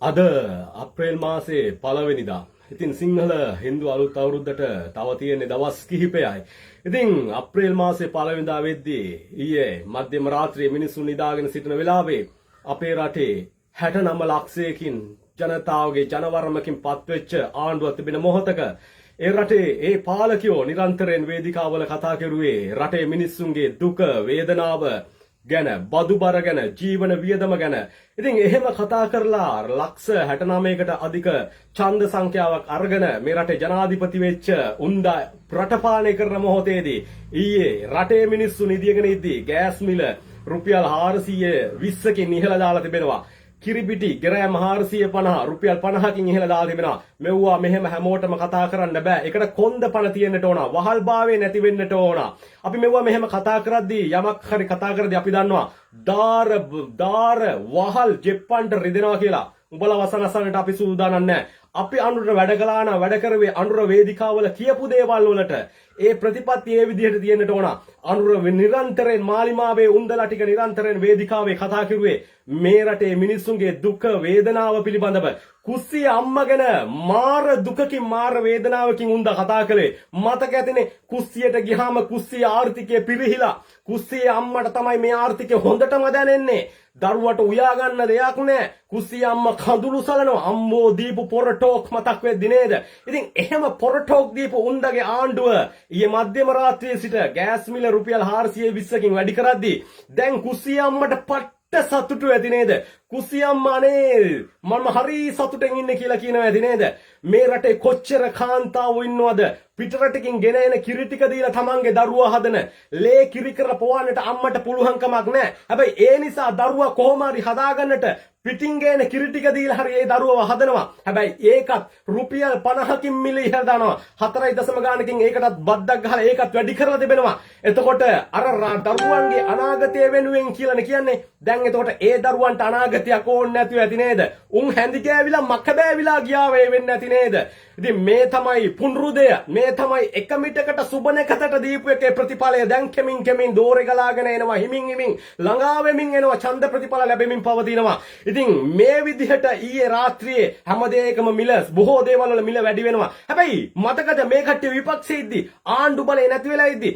අද අප්‍රේල් මාසේ පළවෙනිදා. ඉතින් සිංහල හින්දු අලුත් අවුරුද්දට තව තියෙන්නේ දවස් කිහිපයයි. ඉතින් අප්‍රේල් මාසේ පළවෙනිදා වෙද්දී ඊයේ මධ්‍යම රාත්‍රියේ මිනිසුන් නිදාගෙන සිටින වෙලාවේ අපේ රටේ 69 ලක්ෂයකින් ජනතාවගේ ජනවරමකින් පත්වෙච්ච ආණ්ඩුවක් තිබෙන මොහොතක ඒ රටේ ඒ පාලකයෝ නිරන්තරයෙන් වේදිකාවල කතා කරුවේ රටේ මිනිස්සුන්ගේ දුක වේදනාව ගැන බදු බර ගැන ජීවන වියදම ගැන. ඉතින් එහෙම කතා කරලා ලක්ෂ 69කට අධික ඡන්ද සංඛ්‍යාවක් අරගෙන මේ රටේ ජනාධිපති වෙච්ච උන්දා රට පාලනය කරන මොහොතේදී ඊයේ රටේ මිනිස්සු නිදියගෙන ඉද්දී ගෑස් මිල රුපියල් 420කින් ඉහළ දාලා තිබෙනවා. කිරිපිටි ග්‍රෑම් 450 රුපියල් 50කින් ඉහළ දාලා තිබෙනවා. මෙව්වා මෙහෙම හැමෝටම කතා කරන්න බෑ. ඒකට කොන්ද පණ තියෙන්නට ඕන. වහල්භාවය නැති වෙන්නට ඕන. අපි මෙව්වා මෙහෙම කතා කරද්දී යමක් හරි කතා කරද්දී අපි දන්නවා දාර වහල් ජෙප්පන්ට රිදෙනවා කියලා. උඹලා වසනසන්නට අපි සූදානම් නැහැ. අපි අනුර වැඩ කළා නම් වැඩ කරවේ අනුර වේදිකාවල කියපු දේවල් වලට ඒ ප්‍රතිපත්ති ඒ විදිහට තියෙන්නට ඕන. අනුර නිරන්තරයෙන් මාලිමාවේ උන්දලා ටික නිරන්තරයෙන් වේදිකාවේ කතා කරුවේ මේ රටේ මිනිස්සුන්ගේ දුක වේදනාව පිළිබඳව. කුස්සිය අම්මා ගැන මාර දුකකින් මාර වේදනාවකින් උන්දා කතා කළේ. මතක ඇතිනේ කුස්සියට ගියාම කුස්සිය ආර්ථිකය පිරිහිලා කුස්සියේ අම්මට තමයි මේ ආර්ථිකය හොඳටම දැනෙන්නේ. දරුවට උයා ගන්න දෙයක් නැහැ. කුස්සිය අම්මා කඳුළු සලනවා. අම්මෝ දීපු පොර ටෝක් මතක් වෙද්දි නේද? ඉතින් එහෙම පොර ටෝක් දීපු උන්දගේ ආණ්ඩුව ඊයේ මධ්‍යම රාත්‍රියේ සිට ගෑස් මිල රුපියල් 420කින් වැඩි කරද්දී දැන් කුස්සිය අම්මට පට්ට සතුටු ඇති නේද? කුස්සිය අම්මානේ මම හරි සතුටෙන් ඉන්නේ කියලා කියනවා ඇති නේද? මේ රටේ කොච්චර කාන්තාවෝ ඉන්නවද? පිටරටකින් ගෙන එන කිරි ටික දීලා තමන්ගේ දරුවා හදන ලේ කිරි කරලා පොවන්නට අම්මට පුළුවන් කමක් නැහැ. හැබැයි ඒ නිසා දරුවා කොහොම හරි හදාගන්නට පිටින් ගේන කිරි ටික දීලා හරි ඒ දරුවව හදනවා. හැබැයි ඒකත් රුපියල් 50කින් මිල ඉහළ දානවා. 4 ගානකින් ඒකටත් බද්දක් ගහලා ඒකත් වැඩි කරලා තිබෙනවා. එතකොට අර දරුවන්ගේ අනාගතය වෙනුවෙන් කියලානේ කියන්නේ. දැන් එතකොට ඒ දරුවන්ට අනාගතයක් ඕනේ නැතුව ඇති නේද? උන් හැඳි ගෑවිලා මක බෑවිලා ගියා වේ වෙන්නේ නැති නේද? ඉතින් මේ තමයි පුනරුදය. මේ තමයි එක මිටකට සුබනකතට දීපු එකේ ප්‍රතිඵලය. දැන් කෙමින් දෝරේ ගලාගෙන එනවා. හිමින් ළඟා වෙමින් එනවා. ඡන්ද ප්‍රතිඵල ලැබෙමින් පවතිනවා. ඉතින් මේ විදිහට ඊයේ රාත්‍රියේ හැම දෙයකම මිල බොහෝ දේවල් වල මිල වැඩි වෙනවා. හැබැයි මතකද මේ කට්ටිය විපක්ෂයේ ඉද්දි ආණ්ඩු බලේ නැති වෙලා ඉද්දි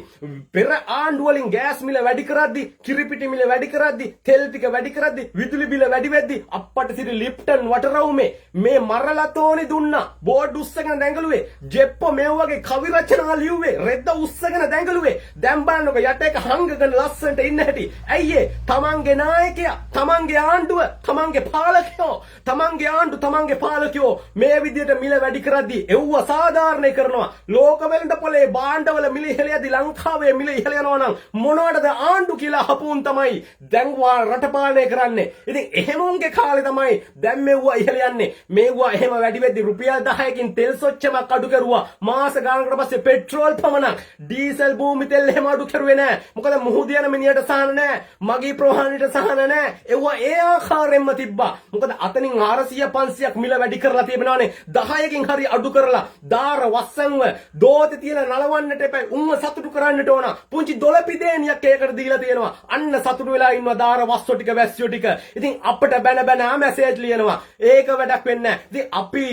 පෙර ආණ්ඩු වලින් ගෑස් මිල වැඩි කරද්දි කිරිපිටි මිල වැඩි කරද්දි තෙල් ටික වැඩි කරද්දි විදුලි බිල වැඩි වෙද්දි අප්පට සිට ලිප්ටන් වටරවුමේ මේ මරලතෝනි දුන්නා. බෝඩ් උස්සගෙන දැඟලුවේ. ජෙප්පෝ මේ වගේ කවි රචනා ලියුවේ. රෙද්ද උස්සගෙන දැඟලුවේ. දැන් බලන්නකො යට එක හංගගෙන ලස්සනට ඉන්න හැටි. ඇයි තමන්ගේ නායකයා තමන්ගේ ආණ්ඩුව තමන්ගේ පාලකයෝ තමන්ගේ ආණ්ඩු තමන්ගේ පාලකයෝ මේ විදිහට මිල වැඩි කරද්දී එව්ව සාධාරණය කරනවා. ලෝක වෙළඳ පොලේ භාණ්ඩවල මිල ඉහළ යද්දී ලංකාවේ මිල ඉහළ යනවා නම් මොනවටද ආණ්ඩු කියලා හපුන් තමයි දැන් රට පාලනය කරන්නේ. ඉතින් එහෙමුන්ගේ කාලේ තමයි දැන් මෙව්වා ඉහළ යන්නේ. මේවා එහෙම වැඩි වෙද්දී රුපියල් 10කින් තෙල් සොච්චමක් අඩු කරුවා. මාස ගානකට පස්සේ පෙට්‍රෝල් පමණක් ඩීසල් භූමි තෙල් එහෙම අඩු කරුවේ නැහැ. මොකද මුහුද යන මිනිහට සහන නැහැ. මගී ප්‍රවාහණයට සහන නැහැ. ඒවා ඒ ආකාරයෙන්ම තිබ්බා. මොකද අතනින් 400 500ක් මිල වැඩි කරලා තිබෙනවානේ. 10කින් හරි අඩු කරලා දාර වස්සන්ව දෝතේ තියලා නලවන්නට එපා. උන්ව සතුටු කරන්නට ඕන. පුංචි දොළපිදේනියක් ඒකට දීලා තියෙනවා. අන්න සතුටු වෙලා ඉන්නවා දාර වස්සෝ ටික වැස්සෝ ටික. ඉතින් අපිට බැන මැසේජ් ලියනවා. ඒක වැඩක් වෙන්නේ නැහැ. ඉතින් අපි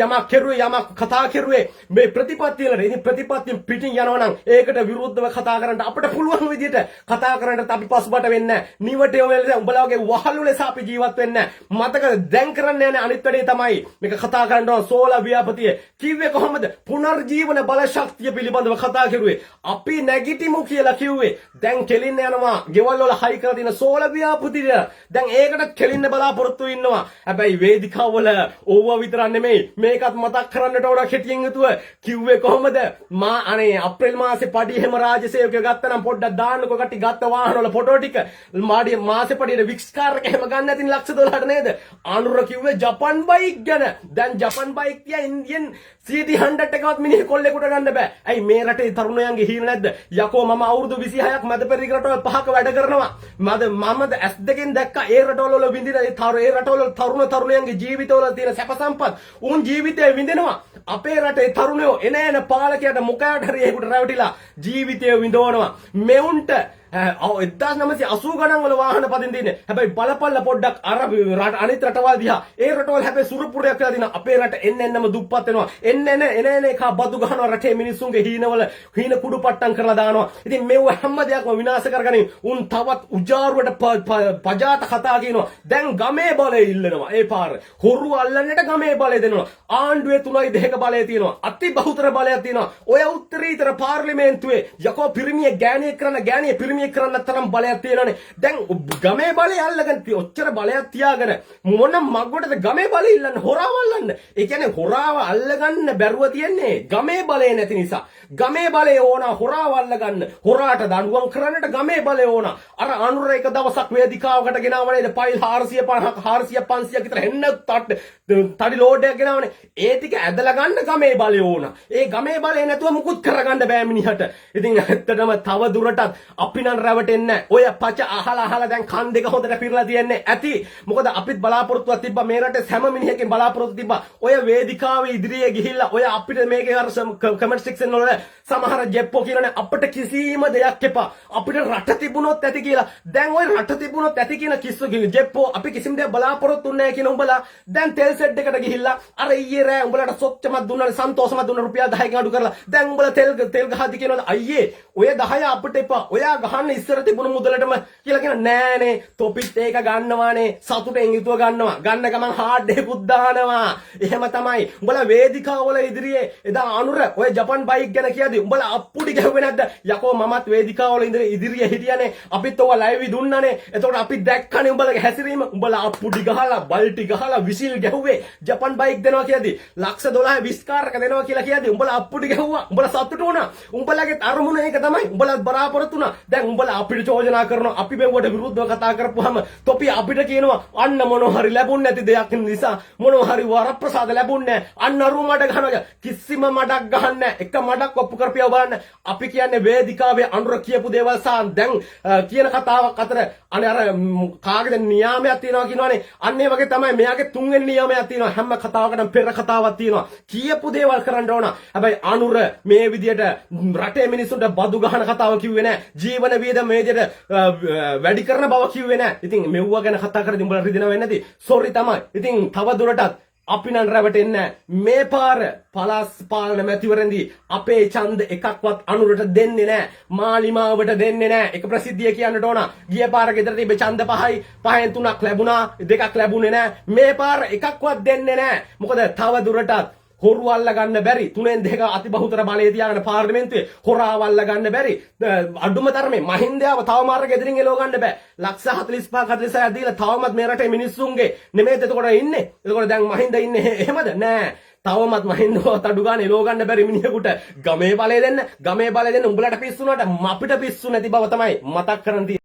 යමක් කෙරුවේ යමක් කතා කෙරුවේ මේ ප්‍රතිපත්තිය වල. ඉතින් ප්‍රතිපත්තිය පිටින් යනවා නම් ඒකට විරුද්ධව කතා කරන්න අපිට පුළුවන් විදිහට කතා කරන්නත් අපි පසුබට වෙන්නේ නැහැ. නිවටේ වෙලද උඹලා වගේ වහල් වලස අපි ජීවත් වෙන්නේ නැහැ. මතකද දැන් කරන්න යන අනිත් වැඩේ තමයි මේක කතා කරන්න ඕන සෝලා ව්‍යාපතිය කිව්වේ කොහොමද? පුනර්ජීවන බල ශක්තිය පිළිබඳව කතා කරුවේ. අපි නැගිටිමු කියලා කිව්වේ. දැන් කෙලින්න යනවා. ගෙවල් වල හයි කරලා තියෙන සෝලා ව්‍යාපතිය. දැන් ඒකටත් කෙලින්න බලාපොරොත්තු ඉන්නවා. හැබැයි වේදිකාවල ඕවා විතරක් නෙමෙයි මේකත් මතක් කරන්නට ඕන කෙටියෙන් යුතුව කිව්වේ කොහොමද? මා අනේ අප්‍රේල් මාසේ පඩි එහෙම රාජසේවකයෝ ගත්තා නම් පොඩ්ඩක් දාන්නකො කටි ගත්ත වාහන වල ෆොටෝ ටික. මාසේ පඩියේ වික්ස් කාර් එක එහෙම ගන්න නැතිනම් ලක්ෂ $12ට නේද? අනුර කිව්වේ ජපන් බයික් ගැන. දැන් ජපන් බයික් තියා ඉන්දියන් CD100 එකවත් මිනිහ කොල්ලෙකුට ගන්න බෑ. ඇයි මේ රටේ තරුණයන්ගේ හීන නැද්ද? යකෝ මම අවුරුදු 26ක් මැද පෙරදිග රටවල් 5ක වැඩ කරනවා. මම S2කින් දැක්කා ඒ රටවල වල විඳින ඒ රටවල තරුණයන්ගේ ජීවිතවල තියෙන සැප සම්පත්. උන් ජීවිතේ විඳිනවා. අපේ රටේ තරුණයෝ එන පාලකයාට මොකයට හරි ඒකට රැවටිලා ජීවිතය විඳවනවා. මෙවුන්ට ඔව් 1980 ගණන් වල වාහන පදින් දින්නේ. හැබැයි බලපල්ල පොඩ්ඩක් අර අනිත් රටවල් දිහා. ඒ රටවල් හැබැයි සුරුපුරයක් කියලා දිනවා. අපේ රට එන්නෙන්නම දුප්පත් වෙනවා. එන්න එක බදු ගහනවා රටේ මිනිස්සුන්ගේ හීන කුඩු පට්ටම් කරලා දානවා. ඉතින් මේව හැම දෙයක්ම විනාශ කරගනින් උන් තවත් උජාරුවට පජාත කතා කියනවා. දැන් ගමේ බලය ඉල්ලනවා. ඒ පාර හොරු අල්ලන්නට ගමේ බලය දෙනවා. ආණ්ඩුවේ 3.2 බලය තියෙනවා. අති බහුතර බලයක් තියෙනවා. ඔය උත්තරීතර පාර්ලිමේන්තුවේ යකෝ පිරිමියෙක් ගෑණියෙක් පිරිමියෙක් කරන්න තරම් බලයක් තියෙනවානේ. දැන් ගමේ බලය අල්ලගෙන ඔච්චර බලයක් තියාගෙන මොන මග්ගොටද ගමේ බලය ඉල්ලන්න හොරාව අල්ලන්න. ඒ කියන්නේ හොරාව අල්ලගන්න බැරුව තියන්නේ ගමේ බලය නැති නිසා. ගමේ බලය ඕන හොරාව අල්ලගන්න. හොරාට දඬුවම් කරන්නට ගමේ බලය ඕන. අර අනුර එක දවසක් වේදිකාවකට ගෙනාවනේ පයිල් 450 400 500 විතර හෙන්න තඩි ලෝඩ් එකක් ගෙනාවනේ. ඒ ටික ඇදලා ගන්න ගමේ බලය ඕන. ඒ ගමේ බලය නැතුව මුකුත් කරගන්න බෑ මිනිහට. ඉතින් ඇත්තටම තව දුරටත් අපි නම් රැවටෙන්නේ ඔය පච අහලා දැන් කන් දෙක හොඳට පිරලා තියන්නේ ඇති. මොකද අපිත් බලාපොරොත්තුවක් තිබ්බා මේ රටේ හැම මිනිහෙකින් බලාපොරොත්තු තිබ්බා. ඔය වේදිකාවේ ඉදිරියේ ගිහිල්ලා ඔය අපිට මේකේ අර කමෙන්ට් සෙක්ෂන් වල සමහර ජෙප්පෝ කියනනේ අපිට කිසිම දෙයක් එපා. අපිට රට තිබුණොත් ඇති කියලා. දැන් ඔය රට තිබුණොත් ඇති කියන කිස්සු ජෙප්පෝ අපි කිසිම දෙයක් බලාපොරොත්තු නැහැ කියන උඹලා දැන් තෙල් සෙට් එකට ගිහිල්ලා අර ඊයේ රෑ උඹලට සොච්චමක් දුන්නානේ සන්තෝෂමක් දුන්නා රුපියල් 10කින් අඩු කරලා. දැන් උඹලා තෙල් ගහද්දි කියනවාද අයියේ ඔය 10 අපිට එපා. ඔයා ගහන්න ඉස්සර තිබුණු මුදලටම කියලා කියන නෑනේ තොපිත් ඒක ගන්නවානේ සතුටෙන් යුතුව ගන්නවා. ගන්න ගමන් හાર્ඩ් එකකුත් දානවා. එහෙම තමයි. උඹලා වේදිකාවල ඉදිරියේ එදා අනුර ඔය ජපන් බයික් ගැන කියද්දි උඹලා අප්පුඩි ගැහුවේ නැද්ද? යකෝ මමත් වේදිකාවල ඉදිරියේ හිටියානේ. අපිත් ඔය ලයිව් දුන්නානේ. එතකොට අපි දැක්කනේ උඹලගේ හැසිරීම. උඹලා අප්පුඩි ගහලා බල්ටි ගහලා විසිල් ගැහුවේ ජපන් බයික් දෙනවා කියද්දි ලක්ෂ 12 20 කාරක දෙනවා කියලා කියද්දි උඹලා අප්පුඩි ගැහුවා. උඹලා සතුටු වුණා. උඹලගේ අරමුණ ඒක තමයි. උඹලා බලාපොරොත්තු වුණා. දැන් උඹලා අපිට චෝදනා කරනවා. අපි මෙවට විරුද්ධව කතා කරපුවාම තොපි අපිට කියනවා අන්න මොනවා හරි ලැබුණ නැති දෙයක් නිසා මොනවා හරි වරප්‍රසාද ලැබුණේ අන්න අරු මඩ ගහනවා. කිසිම මඩක් ගහන්නේ එක මඩක් ඔප්පු කරපියව බලන්න. අපි කියන්නේ වේදිකාවේ අනුර කියපු දේවල් සහ දැන් කියන කතාවක් අතර අනේ අර කාගේද නියාමයක් තියෙනවා කියනවනේ. අන්න ඒ වගේ තමයි මෙයාගේ තුන්වෙනි නියාමයක් තියෙනවා. හැම කතාවකටම පෙර කතාවක් තියෙනවා. කියපු දේවල් කරන්න ඕන. හැබැයි අනුර මේ විදියට රටේ මිනිස්සුන්ට බදු ගහන කතාව කිව්වේ නැහැ. ජීවන වියදම මේ විදියට වැඩි කරන බව කිව්වේ නැහැ. ඉතින් මෙව්ව ගැන කතා කරද්දී උඹලා රිදෙනව වෙන්නේ නැති. සෝරි තමයි. ඉතින් තව දුරටත් අපි නම් රැවටෙන්නේ මේ පාර පළාත් පාලන මැතිවරණදී අපේ ඡන්ද එකක්වත් අනුරට දෙන්නේ නැහැ. මාලිමාවට දෙන්නේ නැහැ. එක ප්‍රසිද්ධිය කියන්නට ඕන. ගිය පාර ගෙදර තිබ්බ ඡන්ද 5යි 5න් 3ක් ලැබුණා. 2ක් ලැබුණේ නැහැ. මේ පාර එකක්වත් දෙන්නේ නැහැ. මොකද තව දුරටත් හොරු අල්ල ගන්න බැරි 3න් 2 අති බහුතර බලය තියාගෙන පාර්ලිමේන්තුවේ හොරාව අල්ල ගන්න බැරි අඩුම තරමේ මහින්දයාව තව මාර්ග ගෙදරින් එලව ගන්න බෑ. ලක්ෂ 45 46ක් දීලා තවමත් මේ රටේ මිනිස්සුන්ගේ නෙමෙයිද එතකොට ඉන්නේ. එතකොට දැන් මහින්ද ඉන්නේ එහෙමද? නෑ. තවමත් මහින්දව තඩු ගන්න එලව ගන්න බැරි මිනිහෙකුට ගමේ බලය දෙන්න උඹලට පිස්සුනට අපිට පිස්සු නැති බව තමයි මතක් කරන්